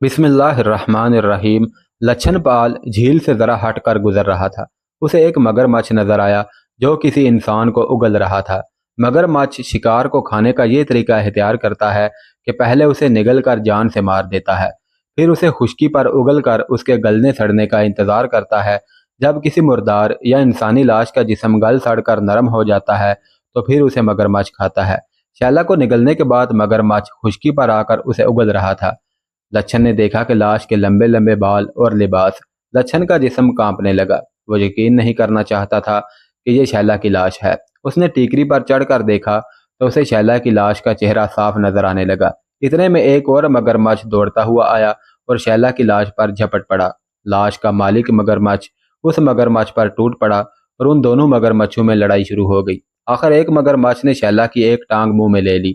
बिस्मिल्लाहिर्रहमानिर्रहीम। लच्छन पाल झील से ज़रा हट कर गुजर रहा था। उसे एक मगरमच्छ नजर आया जो किसी इंसान को उगल रहा था। मगरमच्छ शिकार को खाने का ये तरीका इख्तियार करता है कि पहले उसे निगल कर जान से मार देता है, फिर उसे खुश्की पर उगल कर उसके गलने सड़ने का इंतज़ार करता है। जब किसी मुर्दार या इंसानी लाश का जिस्म गल सड़ कर नरम हो जाता है तो फिर उसे मगरमच्छ खाता है। शैला को निगलने के बाद मगरमच्छ खुश्की पर आकर उसे उगल रहा था। लच्छन ने देखा कि लाश के लंबे लंबे बाल और लिबास। लच्छन का जिस्म कांपने लगा। वो यकीन नहीं करना चाहता था कि ये शैला की लाश है। उसने टीकरी पर चढ़कर देखा तो उसे शैला की लाश का चेहरा साफ नजर आने लगा। इतने में एक और मगरमच्छ दौड़ता हुआ आया और शैला की लाश पर झपट पड़ा। लाश का मालिक मगरमच्छ उस मगरमच्छ पर टूट पड़ा और उन दोनों मगरमच्छों में लड़ाई शुरू हो गई। आखिर एक मगरमच्छ ने शैला की एक टांग मुंह में ले ली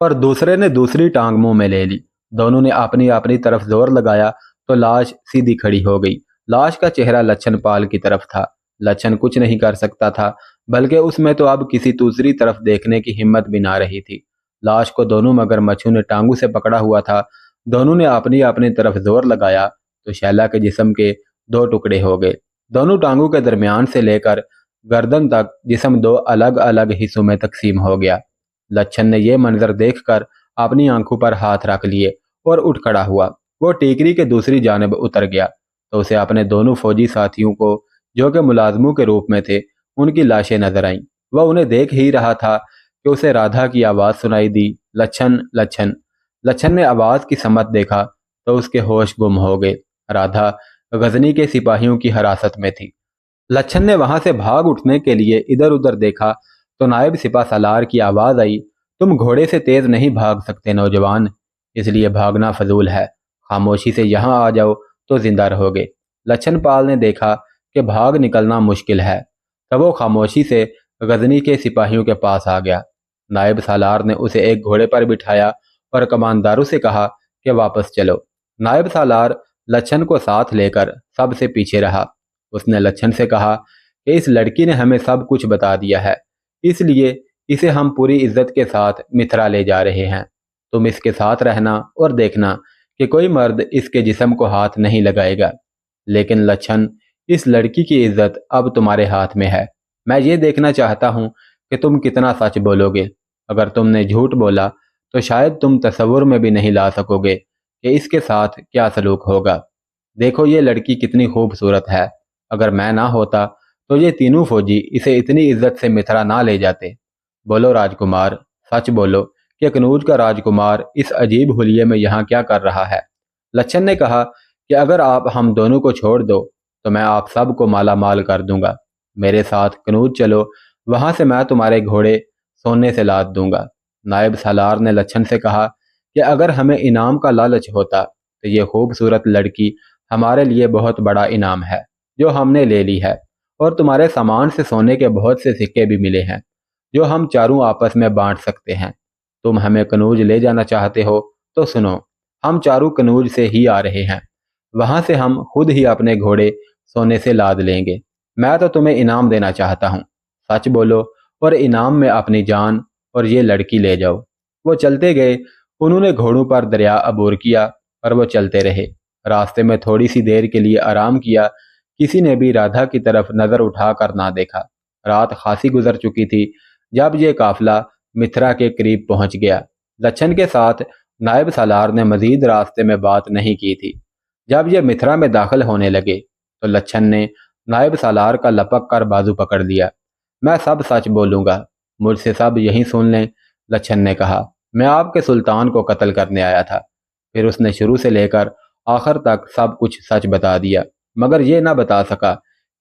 और दूसरे ने दूसरी टांग मुंह में ले ली। दोनों ने अपनी अपनी तरफ जोर लगाया तो लाश सीधी खड़ी हो गई। लाश का चेहरा लच्छन पाल की तरफ था। लच्छन कुछ नहीं कर सकता था, बल्कि उसमें तो अब किसी दूसरी तरफ देखने की हिम्मत भी ना रही थी। लाश को दोनों मगरमच्छों ने टांगों से पकड़ा हुआ था। दोनों ने अपनी अपनी तरफ जोर लगाया तो शैला के जिस्म के दो टुकड़े हो गए। दोनों टांगों के दरमियान से लेकर गर्दन तक जिस्म दो अलग अलग हिस्सों में तकसीम हो गया। लच्छन ने यह मंजर देखकर अपनी आंखों पर हाथ रख लिए और उठ खड़ा हुआ। वो टीकरी के दूसरी जानब उतर गया तो उसे अपने दोनों फौजी साथियों को, जो कि मुलाजमों के रूप में थे, उनकी लाशें नजर आईं। वह उन्हें देख ही रहा था कि उसे राधा की आवाज़ सुनाई दी, लच्छन लच्छन। लच्छन ने आवाज़ की समत देखा तो उसके होश गुम हो गए। राधा गजनी के सिपाहियों की हिरासत में थी। लच्छन ने वहां से भाग उठने के लिए इधर उधर देखा तो नायब सिपा सालार की आवाज़ आई, तुम घोड़े से तेज नहीं भाग सकते नौजवान, इसलिए भागना फजूल है। खामोशी से यहाँ आ जाओ तो जिंदा रहोगे। लच्छन पाल ने देखा कि भाग निकलना मुश्किल है, तब वो खामोशी से गजनी के सिपाहियों के पास आ गया। नायब सालार ने उसे एक घोड़े पर बिठाया और कमानदारों से कहा कि वापस चलो। नायब सालार लच्छन को साथ लेकर सबसे पीछे रहा। उसने लच्छन से कहा कि इस लड़की ने हमें सब कुछ बता दिया है, इसलिए इसे हम पूरी इज्जत के साथ मिथरा ले जा रहे हैं। तुम इसके साथ रहना और देखना कि कोई मर्द इसके जिस्म को हाथ नहीं लगाएगा। लेकिन लच्छन, इस लड़की की इज्जत अब तुम्हारे हाथ में है। मैं ये देखना चाहता हूँ कि तुम कितना सच बोलोगे। अगर तुमने झूठ बोला तो शायद तुम तसव्वुर में भी नहीं ला सकोगे कि इसके साथ क्या सलूक होगा। देखो ये लड़की कितनी खूबसूरत है। अगर मैं ना होता तो ये तीनों फौजी इसे इतनी इज्जत से मिथरा ना ले जाते। बोलो राजकुमार, सच बोलो कि कनूज का राजकुमार इस अजीब हुलिये में यहाँ क्या कर रहा है। लच्छन ने कहा कि अगर आप हम दोनों को छोड़ दो तो मैं आप सब को माला माल कर दूंगा। मेरे साथ कनूज चलो, वहां से मैं तुम्हारे घोड़े सोने से लाद दूंगा। नायब सालार ने लच्छन से कहा कि अगर हमें इनाम का लालच होता तो ये खूबसूरत लड़की हमारे लिए बहुत बड़ा इनाम है जो हमने ले ली है, और तुम्हारे सामान से सोने के बहुत से सिक्के भी मिले हैं जो हम चारों आपस में बांट सकते हैं। तुम हमें कनूज ले जाना चाहते हो तो सुनो, हम चारों कनूज से ही आ रहे हैं। वहां से हम खुद ही अपने घोड़े सोने से लाद लेंगे। मैं तो तुम्हें इनाम देना चाहता हूँ। सच बोलो और इनाम में अपनी जान और ये लड़की ले जाओ। वो चलते गए। उन्होंने घोड़ों पर दरिया अबूर किया और वो चलते रहे। रास्ते में थोड़ी सी देर के लिए आराम किया। किसी ने भी राधा की तरफ नजर उठाकर ना देखा। रात खासी गुजर चुकी थी जब ये काफिला मिथरा के करीब पहुंच गया। लच्छन के साथ नायब सालार ने मजीद रास्ते में बात नहीं की थी। जब ये मिथरा में दाखिल होने लगे तो लच्छन ने नायब सालार का लपक कर बाजू पकड़ लिया। मैं सब सच बोलूंगा, मुझसे सब यही सुन लें। लच्छन ने कहा, मैं आपके सुल्तान को कत्ल करने आया था। फिर उसने शुरू से लेकर आखिर तक सब कुछ सच बता दिया, मगर ये ना बता सका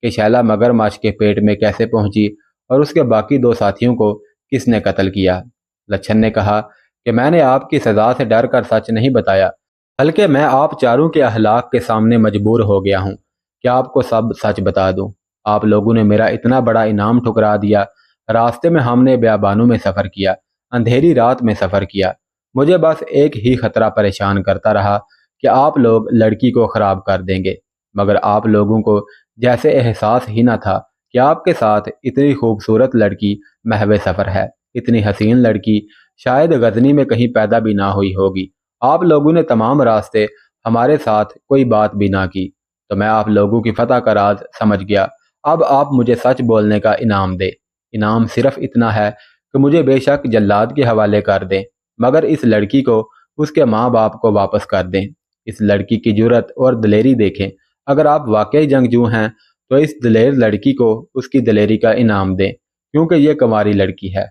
कि शैला मगरमच्छ के पेट में कैसे पहुंची और उसके बाकी दो साथियों को किसने कत्ल किया। लच्छन ने कहा कि मैंने आपकी सजा से डर कर सच नहीं बताया, बल्कि मैं आप चारों के अहलाक के सामने मजबूर हो गया हूँ कि आपको सब सच बता दूं। आप लोगों ने मेरा इतना बड़ा इनाम ठुकरा दिया। रास्ते में हमने बियाबानों में सफ़र किया, अंधेरी रात में सफ़र किया। मुझे बस एक ही खतरा परेशान करता रहा कि आप लोग लड़की को ख़राब कर देंगे, मगर आप लोगों को जैसे एहसास ही ना था कि आपके साथ इतनी खूबसूरत लड़की महवे सफ़र है। इतनी हसीन लड़की शायद गजनी में कहीं पैदा भी ना हुई होगी। आप लोगों ने तमाम रास्ते हमारे साथ कोई बात भी ना की, तो मैं आप लोगों की फतह का राज समझ गया। अब आप मुझे सच बोलने का इनाम दे। इनाम सिर्फ इतना है कि मुझे बेशक जल्लाद के हवाले कर दें, मगर इस लड़की को उसके माँ बाप को वापस कर दें। इस लड़की की जुर्रत और दिलेरी देखें। अगर आप वाकई जंगजू हैं तो इस दिलेर लड़की को उसकी दिलेरी का इनाम दें, क्योंकि ये कुंवारी लड़की है।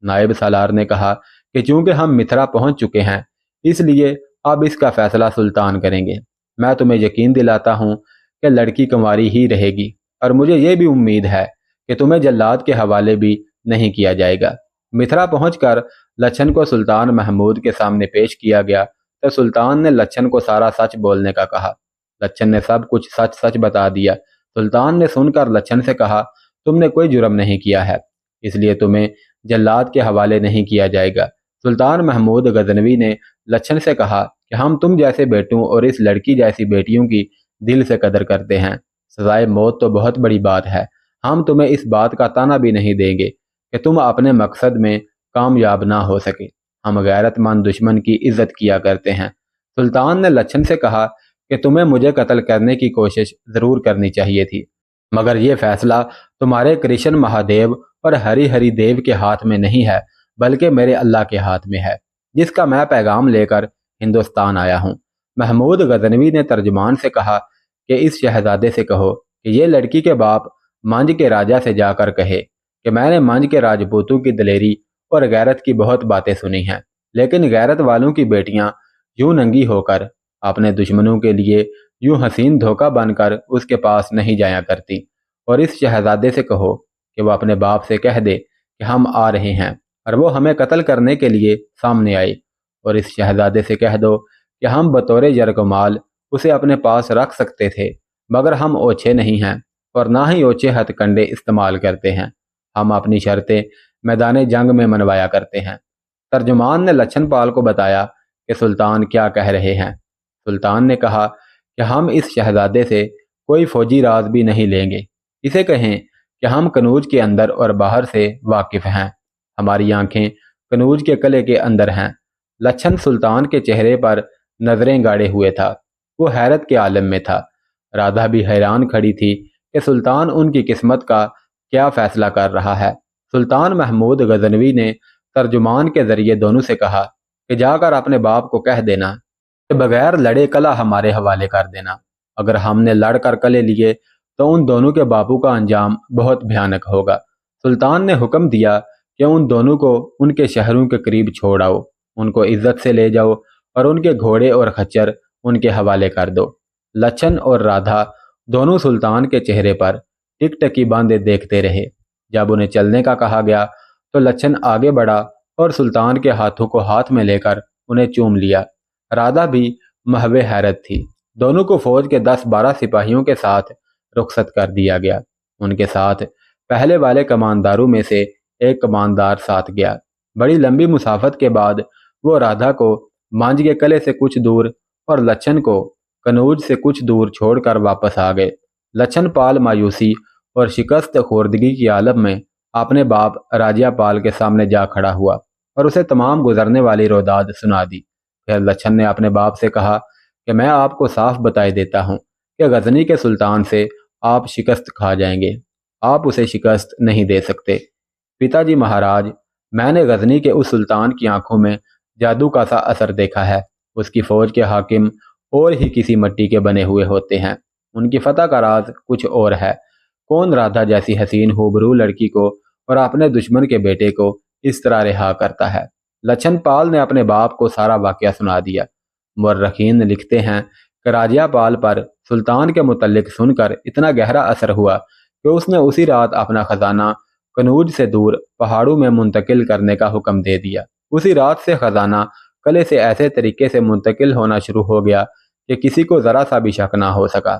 नायब सालार ने कहा कि चूंकि हम मिथरा पहुंच चुके हैं, इसलिए अब इसका फैसला सुल्तान करेंगे। मैं तुम्हें यकीन दिलाता हूं कि लड़की कुंवारी ही रहेगी, और मुझे ये भी उम्मीद है कि तुम्हें जल्लाद के हवाले भी नहीं किया जाएगा। मिथरा पहुंचकर लच्छन को सुल्तान महमूद के सामने पेश किया गया तो सुल्तान ने लच्छन को सारा सच बोलने का कहा। लच्छन ने सब कुछ सच सच बता दिया। सुल्तान ने सुनकर लच्छन से कहा, तुमने कोई जुर्म नहीं किया है, इसलिए तुम्हें जल्लाद के हवाले नहीं किया जाएगा। सुल्तान महमूद गजनवी ने लच्छन से कहा कि हम तुम जैसे बेटों और इस लड़की जैसी बेटियों की दिल से कदर करते हैं। सजाए मौत तो बहुत बड़ी बात है। हम तुम्हें इस बात का ताना भी नहीं देंगे कि तुम अपने मकसद में कामयाब ना हो सके। हम गैरतमंद दुश्मन की इज्जत किया करते हैं। सुल्तान ने लच्छन से कहा कि तुम्हें मुझे कत्ल करने की कोशिश जरूर करनी चाहिए थी, मगर यह फैसला तुम्हारे कृष्ण महादेव और हरि हरि देव के हाथ में नहीं है, बल्कि मेरे अल्लाह के हाथ में है, जिसका मैं पैगाम लेकर हिंदुस्तान आया हूँ। महमूद गजनवी ने तर्जुमान से कहा कि इस शहजादे से कहो कि ये लड़की के बाप मंझ के राजा से जाकर कहे कि मैंने मंझ के राजपूतों की दिलेरी और गैरत की बहुत बातें सुनी हैं, लेकिन गैरत वालों की बेटियां यूं नंगी होकर अपने दुश्मनों के लिए यूं हसीन धोखा बनकर उसके पास नहीं जाया करती। और इस शहजादे से कहो कि वह अपने बाप से कह दे कि हम आ रहे हैं और वो हमें कत्ल करने के लिए सामने आए। और इस शहजादे से कह दो कि हम बतौर यरगमाल उसे अपने पास रख सकते थे, मगर हम ओछे नहीं हैं और ना ही ओछे हथकंडे इस्तेमाल करते हैं। हम अपनी शर्तें मैदान जंग में मनवाया करते हैं। तर्जुमान ने लच्छन पाल को बताया कि सुल्तान क्या कह रहे हैं। सुल्तान ने कहा कि हम इस शहजादे से कोई फौजी राज भी नहीं लेंगे। इसे कहें कि हम कनूज के अंदर और बाहर से वाकिफ हैं। हमारी आंखें कनूज के किले के अंदर हैं। लच्छन सुल्तान के चेहरे पर नजरें गाड़े हुए था। वो हैरत के आलम में था। राधा भी हैरान खड़ी थी कि सुल्तान उनकी किस्मत का क्या फैसला कर रहा है। सुल्तान महमूद गजनवी ने तर्जुमान के जरिए दोनों से कहा कि जाकर अपने बाप को कह देना कि बगैर लड़े कला हमारे हवाले कर देना। अगर हमने लड़कर कले लिए तो उन दोनों के बापू का अंजाम बहुत भयानक होगा। सुल्तान ने हुक्म दिया कि उन दोनों को उनके शहरों के करीब छोड़ आओ, उनको इज्जत से ले जाओ और उनके घोड़े और खच्चर उनके हवाले कर दो। लच्छन और राधा दोनों सुल्तान के चेहरे पर टिकटकी बांधे देखते रहे। जब उन्हें चलने का कहा गया तो लच्छन आगे बढ़ा और सुल्तान के हाथों को हाथ में लेकर उन्हें चूम लिया। राधा भी महवे हैरत थी। दोनों को फौज के 10-12 सिपाहियों के साथ रुखसत कर दिया गया। उनके साथ पहले वाले कमानदारों में से एक कमानदार साथ गया। बड़ी लंबी मुसाफत के बाद वो राधा को मांझ के किले से कुछ दूर और लच्छन को कनौज से कुछ दूर छोड़कर वापस आ गए। लच्छन पाल मायूसी और शिकस्त खोर्दगी की आलम में अपने बाप राजिया पाल के सामने जा खड़ा हुआ और उसे तमाम गुजरने वाली रोदाद सुना दी। फिर लच्छन ने अपने बाप से कहा कि मैं आपको साफ बताई देता हूँ कि गजनी के सुल्तान से आप शिकस्त खा जाएंगे। आप उसे शिकस्त नहीं दे सकते। पिताजी महाराज, मैंने गजनी के उस सुल्तान की आंखों में जादू का सा असर देखा है। उसकी फौज के हाकिम और ही किसी मिट्टी के बने हुए होते हैं। उनकी फतह का राज कुछ और है। कौन राधा जैसी हसीन हुबरू लड़की को और अपने दुश्मन के बेटे को इस तरह रिहा करता है। लच्छन पाल ने अपने बाप को सारा वाकया सुना दिया। मुर्रखीन लिखते हैं कि राजिया पाल पर सुल्तान के मुतल्लिक सुनकर इतना गहरा असर हुआ कि उसने उसी रात अपना खजाना कनूज से दूर पहाड़ों में मुंतकिल करने का हुक्म दे दिया। उसी रात से खजाना किले से ऐसे तरीके से मुंतकिल होना शुरू हो गया कि किसी को जरा सा भी शक ना हो सका।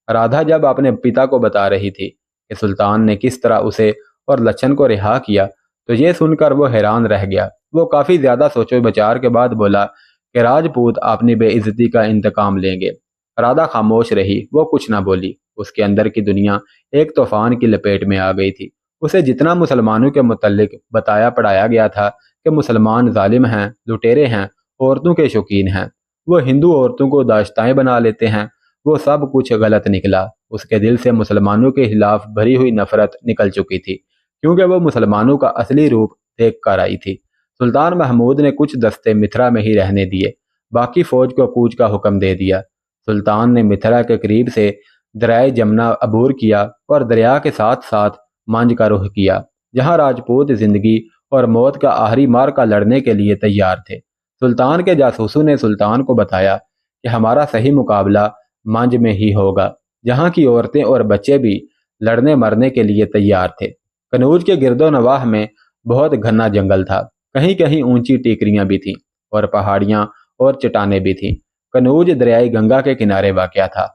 राधा जब अपने पिता को बता रही थी कि सुल्तान ने किस तरह उसे और लच्छन को रिहा किया, तो ये सुनकर वो हैरान रह गया। वो काफी ज्यादा सोचो विचार के बाद बोला कि राजपूत अपनी बेइज्जती का इंतकाम लेंगे। राधा खामोश रही, वो कुछ ना बोली। उसके अंदर की दुनिया एक तूफान की लपेट में आ गई थी। उसे जितना मुसलमानों के मुतल्लिक बताया पढ़ाया गया था कि मुसलमान जालिम हैं, लुटेरे हैं, औरतों के शौकीन हैं, وہ ہندو عورتوں کو داشتائیں بنا لیتے ہیں، وہ سب کچھ غلط نکلا۔ اس کے دل سے مسلمانوں کے خلاف بھری ہوئی نفرت نکل چکی تھی، کیونکہ وہ مسلمانوں کا اصلی روپ دیکھ کر آئی تھی۔ سلطان محمود نے کچھ دستے متھرا میں ہی رہنے دیے، باقی فوج کو کوچ کا حکم دے دیا۔ سلطان نے متھرا کے قریب سے دریائے جمنا عبور کیا اور دریا کے ساتھ ساتھ منج کا رخ کیا، جہاں راجپوت زندگی اور موت کا آخری مارکا لڑنے کے لیے تیار تھے۔ سلطان کے جاسوسوں نے سلطان کو بتایا کہ ہمارا صحیح مقابلہ منج میں ہی ہوگا، جہاں کی عورتیں اور بچے بھی لڑنے مرنے کے لیے تیار تھے۔ کنوج کے گرد و نواح میں بہت گھنا جنگل تھا، کہیں کہیں اونچی ٹیکریاں بھی تھیں اور پہاڑیاں اور چٹانیں بھی تھیں۔ کنوج دریائے گنگا کے کنارے واقع تھا۔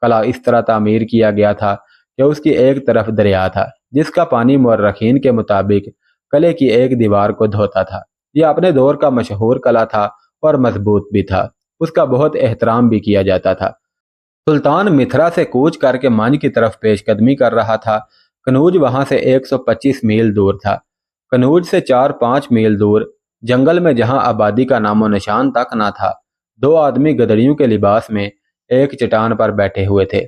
قلعہ اس طرح تعمیر کیا گیا تھا کہ اس کی ایک طرف دریا تھا، جس کا پانی مورخین کے مطابق قلعے کی ایک دیوار کو دھوتا تھا۔ یہ اپنے دور کا مشہور قلعہ تھا اور مضبوط بھی تھا، اس کا بہت احترام بھی کیا جاتا تھا۔ سلطان متھرا سے کوچ کر کے منج کی طرف پیش قدمی کر رہا تھا۔ کنوج وہاں سے 125 میل دور تھا۔ کنوج سے 4-5 میل دور جنگل میں، جہاں آبادی کا نام و نشان تک نہ تھا، دو آدمی گدڑیوں کے لباس میں ایک چٹان پر بیٹھے ہوئے تھے۔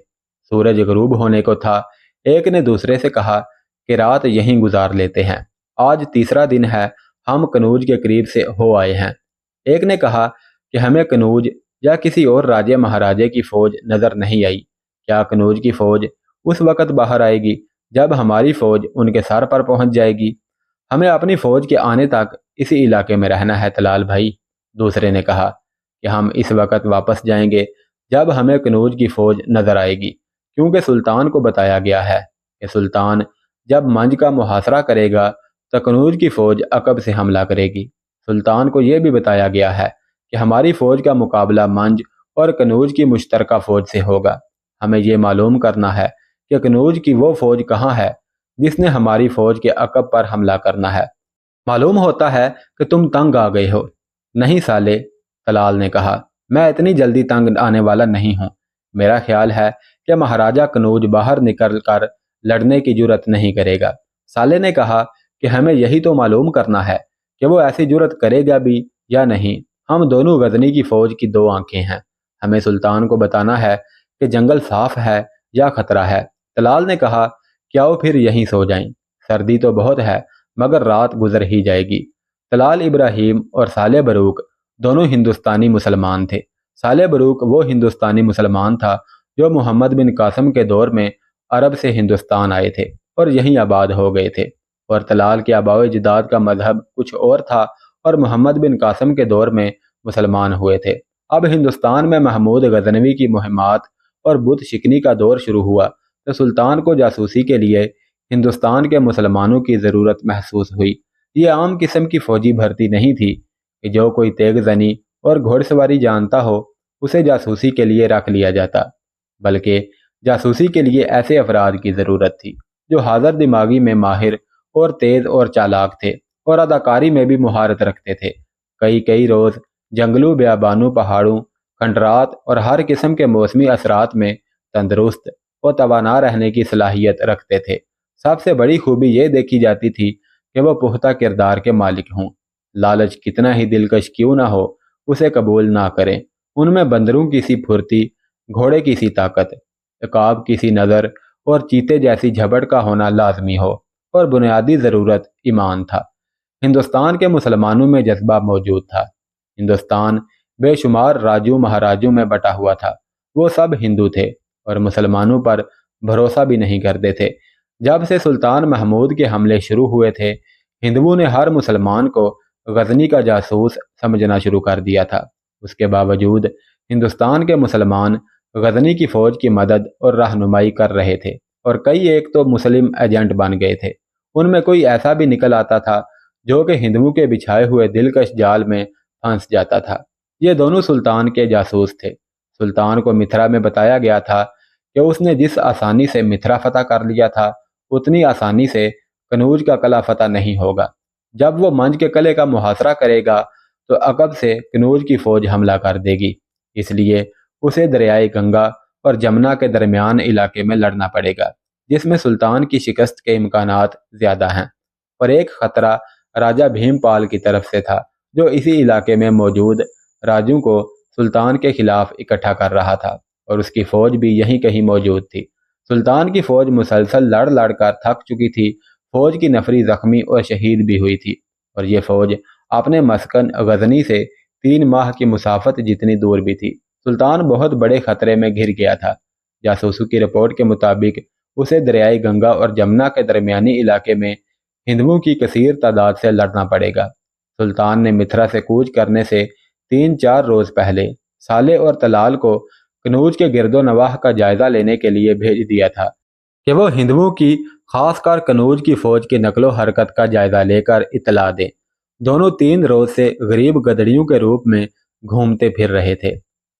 سورج غروب ہونے کو تھا۔ ایک نے دوسرے سے کہا کہ رات یہیں گزار لیتے ہیں، آج تیسرا دن ہے، ہم کنوج کے قریب سے ہو آئے ہیں۔ ایک نے کہا کہ ہمیں کنوج یا کسی اور راجے مہاراجے کی فوج نظر نہیں آئی۔ کیا کنوج کی فوج اس وقت باہر آئے گی جب ہماری فوج ان کے سر پر پہنچ جائے گی؟ ہمیں اپنی فوج کے آنے تک اسی علاقے میں رہنا ہے طلال بھائی۔ دوسرے نے کہا کہ ہم اس وقت واپس جائیں گے جب ہمیں کنوج کی فوج نظر آئے گی، کیونکہ سلطان کو بتایا گیا ہے کہ سلطان جب منج کا محاصرہ کرے گا تو کنوج کی فوج عقب سے حملہ کرے گی۔ سلطان کو یہ بھی بتایا گیا ہے کہ ہماری فوج کا مقابلہ منج اور کنوج کی مشترکہ فوج سے ہوگا۔ ہمیں یہ معلوم کرنا ہے کہ کنوج کی وہ فوج کہاں ہے جس نے ہماری فوج کے عقب پر حملہ کرنا ہے۔ معلوم ہوتا ہے کہ تم تنگ آ گئے ہو۔ نہیں سالے، طلال نے کہا، میں اتنی جلدی تنگ آنے والا نہیں ہوں۔ میرا خیال ہے کہ مہاراجہ کنوج باہر نکل کر لڑنے کی جرت نہیں کرے گا۔ سالے نے کہا کہ ہمیں یہی تو معلوم کرنا ہے کہ وہ ایسی جرت کرے گا بھی یا نہیں۔ ہم دونوں غزنی کی فوج کی دو آنکھیں ہیں، ہمیں سلطان کو بتانا ہے کہ جنگل صاف ہے یا خطرہ ہے۔ طلال نے کہا کہ آؤ پھر یہیں سو جائیں، سردی تو بہت ہے مگر رات گزر ہی جائے گی۔ طلال ابراہیم اور صالح بروک دونوں ہندوستانی مسلمان تھے۔ صالح بروک وہ ہندوستانی مسلمان تھا جو محمد بن قاسم کے دور میں عرب سے ہندوستان آئے تھے اور یہیں آباد ہو گئے تھے، اور طلال کے آباء و اجداد کا مذہب کچھ اور تھا اور محمد بن قاسم کے دور میں مسلمان ہوئے تھے۔ اب ہندوستان میں محمود غزنوی کی مہمات اور بت شکنی کا دور شروع ہوا تو سلطان کو جاسوسی کے لیے ہندوستان کے مسلمانوں کی ضرورت محسوس ہوئی۔ یہ عام قسم کی فوجی بھرتی نہیں تھی کہ جو کوئی تیغ زنی اور گھوڑ سواری جانتا ہو اسے جاسوسی کے لیے رکھ لیا جاتا، بلکہ جاسوسی کے لیے ایسے افراد کی ضرورت تھی جو حاضر دماغی میں ماہر اور تیز اور چالاک تھے اور اداکاری میں بھی مہارت رکھتے تھے۔ کئی روز جنگلوں، بیابانوں، پہاڑوں، کھنڈرات اور ہر قسم کے موسمی اثرات میں تندرست اور توانا رہنے کی صلاحیت رکھتے تھے۔ سب سے بڑی خوبی یہ دیکھی جاتی تھی کہ وہ پختہ کردار کے مالک ہوں۔ لالچ کتنا ہی دلکش کیوں نہ ہو اسے قبول نہ کریں۔ ان میں بندروں کی سی پھرتی، گھوڑے کی سی طاقت، عقاب کی سی نظر اور چیتے جیسی جھپٹ کا ہونا لازمی ہو، اور بنیادی ضرورت ایمان تھا۔ ہندوستان کے مسلمانوں میں جذبہ موجود تھا۔ ہندوستان بے شمار راجوں مہاراجوں میں بٹا ہوا تھا، وہ سب ہندو تھے اور مسلمانوں پر بھروسہ بھی نہیں کرتے تھے۔ جب سے سلطان محمود کے حملے شروع ہوئے تھے، ہندوؤں نے ہر مسلمان کو غزنی کا جاسوس سمجھنا شروع کر دیا تھا۔ اس کے باوجود ہندوستان کے مسلمان غزنی کی فوج کی مدد اور رہنمائی کر رہے تھے، اور کئی ایک تو مسلم ایجنٹ بن گئے تھے۔ ان میں کوئی ایسا بھی نکل آتا تھا جو کہ ہندوؤں کے بچھائے ہوئے دلکش جال میں پھنس جاتا تھا۔ یہ دونوں سلطان کے جاسوس تھے۔ سلطان کو متھرا میں بتایا گیا تھا کہ اس نے جس آسانی سے متھرا فتح کر لیا تھا اتنی آسانی سے کنوج کا قلعہ فتح نہیں ہوگا۔ جب وہ منج کے قلعے کا محاصرہ کرے گا تو عقب سے کنوج کی فوج حملہ کر دے گی، اس لیے اسے دریائے گنگا اور جمنا کے درمیان علاقے میں لڑنا پڑے گا، جس میں سلطان کی شکست کے امکانات زیادہ ہیں۔ اور ایک خطرہ راجہ بھیم پال کی طرف سے تھا، جو اسی علاقے میں موجود راجوں کو سلطان کے خلاف اکٹھا کر رہا تھا اور اس کی فوج بھی یہیں کہیں موجود تھی۔ سلطان کی فوج مسلسل لڑ لڑ کر تھک چکی تھی، فوج کی نفری زخمی اور شہید بھی ہوئی تھی، اور یہ فوج اپنے مسکن غزنی سے 3 ماہ کی مسافت جتنی دور بھی تھی۔ سلطان بہت بڑے خطرے میں گھر گیا تھا۔ جاسوسوں کی رپورٹ کے مطابق اسے دریائے گنگا اور جمنا کے درمیانی علاقے میں ہندوؤں کی کثیر تعداد سے لڑنا پڑے گا۔ سلطان نے متھرا سے کوچ کرنے سے 3-4 روز پہلے سالے اور طلال کو کنوج کے گرد و نواح کا جائزہ لینے کے لیے بھیج دیا تھا کہ وہ ہندوؤں کی خاص کر کنوج کی فوج کی نقل و حرکت کا جائزہ لے کر اطلاع دیں۔ دونوں 3 روز سے غریب گدڑیوں کے روپ میں گھومتے پھر رہے تھے۔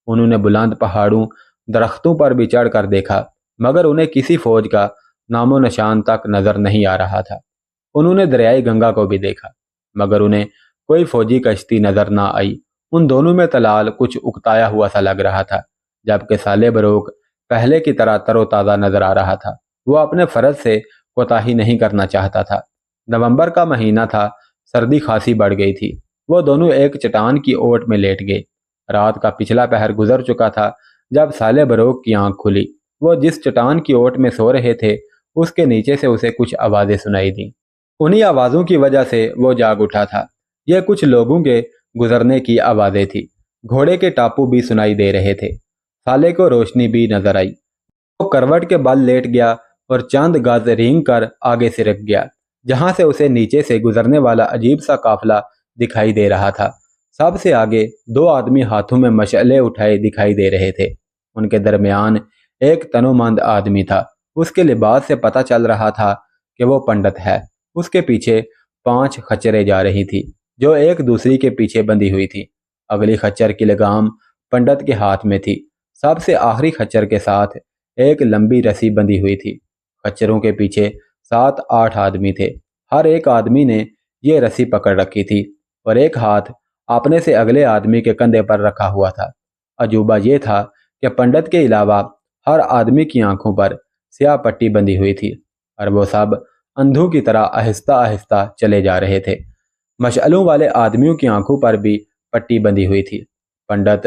انہوں نے بلند پہاڑوں، درختوں پر بھی چڑھ کر دیکھا، مگر انہیں کسی فوج کا نام و نشان تک نظر نہیں آ رہا تھا۔ انہوں نے دریائے گنگا کو بھی دیکھا، مگر انہیں کوئی فوجی کشتی نظر نہ آئی۔ ان دونوں میں طلال کچھ اکتایا ہوا سا لگ رہا تھا، جبکہ سالے بروک پہلے کی طرح تر و تازہ نظر آ رہا تھا۔ وہ اپنے فرض سے کوتاہی نہیں کرنا چاہتا تھا۔ نومبر کا مہینہ تھا، سردی خاصی بڑھ گئی تھی۔ وہ دونوں ایک چٹان کی اوٹ میں لیٹ گئے۔ رات کا پچھلا پہر گزر چکا تھا جب سالے بروک کی آنکھ کھلی۔ وہ جس چٹان کی اوٹ میں سو رہے تھے اس کے نیچے سے اسے کچھ آوازیں سنائی دیں۔ انہی آوازوں کی وجہ سے وہ جاگ اٹھا تھا۔ یہ کچھ لوگوں کے گزرنے کی آوازیں تھیں۔ گھوڑے کے ٹاپو بھی سنائی دے رہے تھے۔ سالے کو روشنی بھی نظر آئی۔ وہ کروٹ کے بل لیٹ گیا اور چند گز رینگ کر آگے سرک گیا، جہاں سے اسے نیچے سے گزرنے والا عجیب سا قافلہ دکھائی دے رہا تھا۔ سب سے آگے 2 آدمی ہاتھوں میں مشعلیں اٹھائے دکھائی دے رہے تھے۔ ان کے درمیان ایک تنومند آدمی تھا۔ اس کے لباس سے پتہ چل رہا تھا کہ وہ پنڈت ہے۔ اس کے پیچھے 5 خچریں جا رہی تھی جو ایک دوسری کے پیچھے بندھی ہوئی تھی۔ اگلی خچر کی لگام پنڈت کے ہاتھ میں تھی۔ سب سے آخری خچر کے ساتھ ایک لمبی رسی بندھی ہوئی تھی۔ خچروں کے پیچھے 7-8 آدمی تھے۔ ہر ایک آدمی نے یہ رسی پکڑ رکھی تھی اور ایک ہاتھ اپنے سے اگلے آدمی کے کندھے پر رکھا ہوا تھا۔ عجوبہ یہ تھا کہ پنڈت کے علاوہ ہر آدمی کی آنکھوں پر سیاہ پٹی بندھی ہوئی تھی اور وہ سب اندھوں کی طرح آہستہ آہستہ چلے جا رہے تھے۔ مشعلوں والے آدمیوں کی آنکھوں پر بھی پٹی بندھی ہوئی تھی۔ پنڈت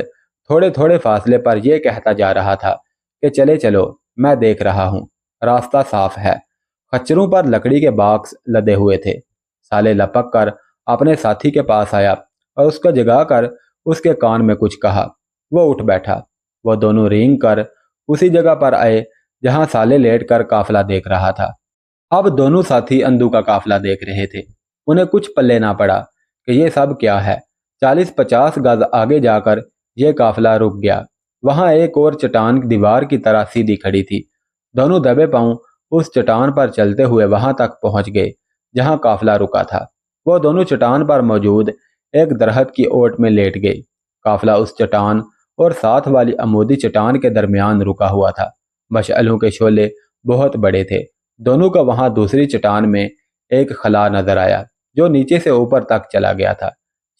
تھوڑے تھوڑے فاصلے پر یہ کہتا جا رہا تھا کہ چلے چلو، میں دیکھ رہا ہوں، راستہ صاف ہے۔ خچروں پر لکڑی کے باکس لدے ہوئے تھے۔ سالے لپک کر اپنے ساتھی کے پاس آیا اور اس کو جگا کر اس کے کان میں کچھ کہا۔ وہ اٹھ بیٹھا۔ وہ دونوں رینگ کر اسی جگہ پر آئے جہاں سالے لیٹ کر قافلہ دیکھ رہا تھا۔ اب دونوں ساتھی اندھوں کا قافلہ دیکھ رہے تھے۔ انہیں کچھ پلے نہ پڑا کہ یہ سب کیا ہے۔ 40-50 گز آگے جا کر یہ قافلہ رک گیا۔ وہاں ایک اور چٹان دیوار کی طرح سیدھی کھڑی تھی۔ دونوں دبے پاؤں اس چٹان پر چلتے ہوئے وہاں تک پہنچ گئے جہاں قافلہ رکا تھا۔ وہ دونوں چٹان پر موجود ایک درخت کی اوٹ میں لیٹ گئے۔ قافلہ اس چٹان اور ساتھ والی عمودی چٹان کے درمیان رکا ہوا تھا۔ مشعلوں کے شعلے بہت بڑے تھے۔ دونوں کا وہاں دوسری چٹان میں ایک خلا نظر آیا جو نیچے سے اوپر تک چلا گیا تھا۔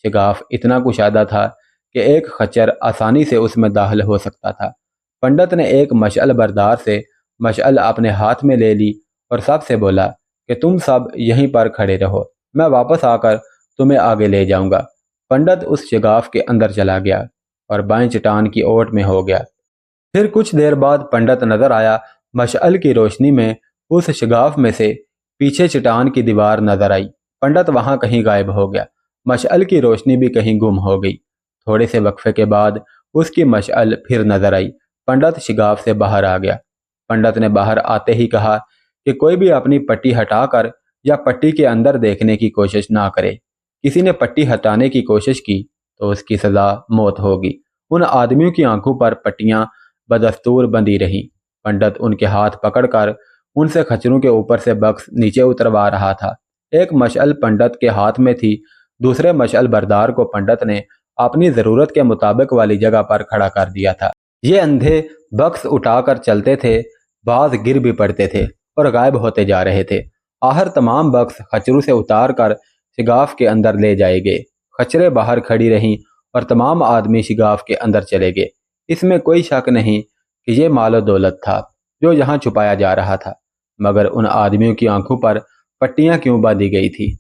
شگاف اتنا کشادہ تھا کہ ایک خچر آسانی سے اس میں داخل ہو سکتا تھا۔ پنڈت نے ایک مشعل بردار سے مشعل اپنے ہاتھ میں لے لی اور سب سے بولا کہ تم سب یہیں پر کھڑے رہو، میں واپس آ کر تمہیں آگے لے جاؤں گا۔ پنڈت اس شگاف کے اندر چلا گیا اور بائیں چٹان کی اوٹ میں ہو گیا۔ پھر کچھ دیر بعد پنڈت نظر آیا۔ مشعل کی روشنی میں اس شگاف میں سے پیچھے چٹان کی دیوار نظر آئی۔ پنڈت وہاں کہیں غائب ہو گیا۔ مشعل کی روشنی بھی کہیں گم ہو گئی۔ تھوڑے سے وقفے کے بعد اس کی مشعل پھر نظر آئی۔ پنڈت شگاف سے باہر آ گیا۔ پنڈت نے باہر آتے ہی کہا کہ کوئی بھی اپنی پٹی ہٹا کر یا پٹی کے اندر دیکھنے کی کوشش نہ کرے۔ کسی نے پٹی ہٹانے کی کوشش کی تو اس کی سزا موت ہوگی۔ ان آدمیوں کی آنکھوں پر پٹیاں بدستور بندھی رہیں۔ پنڈت ان کے ہاتھ پکڑ کر ان سے خچروں کے اوپر سے بکس نیچے اتروا رہا تھا۔ ایک مشعل پنڈت کے ہاتھ میں تھی، دوسرے مشعل بردار کو پنڈت نے اپنی ضرورت کے مطابق والی جگہ پر کھڑا کر دیا تھا۔ یہ اندھے بکس اٹھا کر چلتے تھے، بعض گر بھی پڑتے تھے اور غائب ہوتے جا رہے تھے۔ آخر تمام بکس خچروں سے اتار کر شگاف کے اندر لے جائے گئے۔ خچریں باہر کھڑی رہیں اور تمام آدمی شگاف کے اندر چلے گئے۔ اس میں کوئی شک نہیں کہ یہ مال و دولت تھا جو یہاں چھپایا جا رہا تھا، مگر ان آدمیوں کی آنکھوں پر پٹیاں کیوں باندھی گئی تھی؟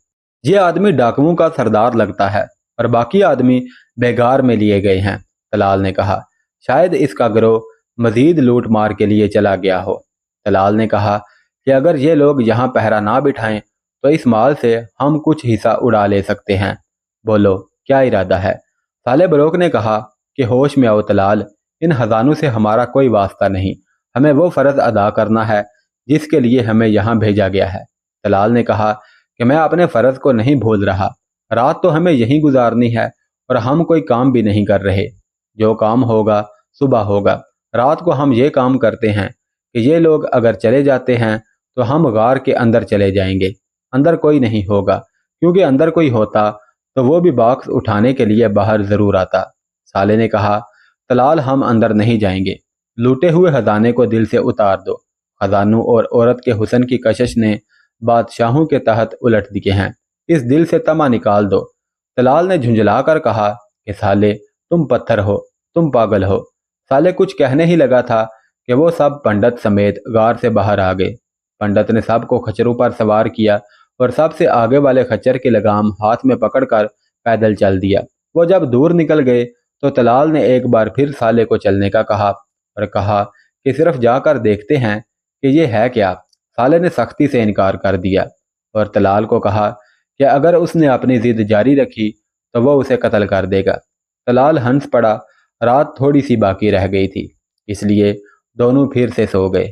یہ آدمی ڈاکوؤں کا سردار لگتا ہے اور باقی آدمی بیگار میں لیے گئے ہیں۔ तलाल ने कहा, शायद इसका गिरोह मजीद लूट मार के लिए चला गया हो। तलाल ने कहा कि अगर ये लोग यहाँ पहरा ना बिठाएं तो इस माल से हम कुछ हिस्सा उड़ा ले सकते हैं। बोलो, क्या इरादा है? साले बरोक ने कहा कि होश में आओ तलाल, इन खजानों से हमारा कोई वास्ता नहीं, हमें वो फ़र्ज अदा करना है जिसके लिए हमें यहाँ भेजा गया है। तलाल ने कहा कि मैं अपने फ़र्ज को नहीं भूल रहा, रात तो हमें यहीं गुजारनी है और हम कोई काम भी नहीं कर रहे। जो काम होगा सुबह होगा। रात को हम ये काम करते हैं कि ये लोग अगर चले जाते हैं तो हम गार के अंदर चले जाएंगे। अंदर कोई नहीं होगा, क्योंकि अंदर कोई होता तो वो भी बॉक्स उठाने के लिए बाहर ज़रूर आता। साले ने कहा, तलाल हम अंदर नहीं जाएंगे, लूटे हुए खजाने को दिल से उतार दो। खजानों और औरत के हुस्न की कशिश ने बादशाहों के तहत उलट दिए हैं, इस दिल से तमा निकाल दो। तलाल ने झुंझला कर कहा कि साले तुम पत्थर हो, तुम पागल हो। साले कुछ कहने ही लगा था कि वो सब पंडित समेत गार से बाहर आ गए। पंडित ने सबको खच्चरों पर सवार किया और सबसे आगे वाले खच्चर की लगाम हाथ में पकड़कर पैदल चल दिया। वो जब दूर निकल गए तो तलाल ने एक बार फिर साले को चलने का कहा और कहा कि सिर्फ जाकर देखते हैं कि ये है क्या। साले ने सख्ती से इनकार कर दिया और तलाल को कहा कि अगर उसने अपनी जिद जारी रखी तो वो उसे कत्ल कर देगा। तलाल हंस पड़ा। रात थोड़ी सी बाकी रह गई थी, इसलिए दोनों फिर से सो गए।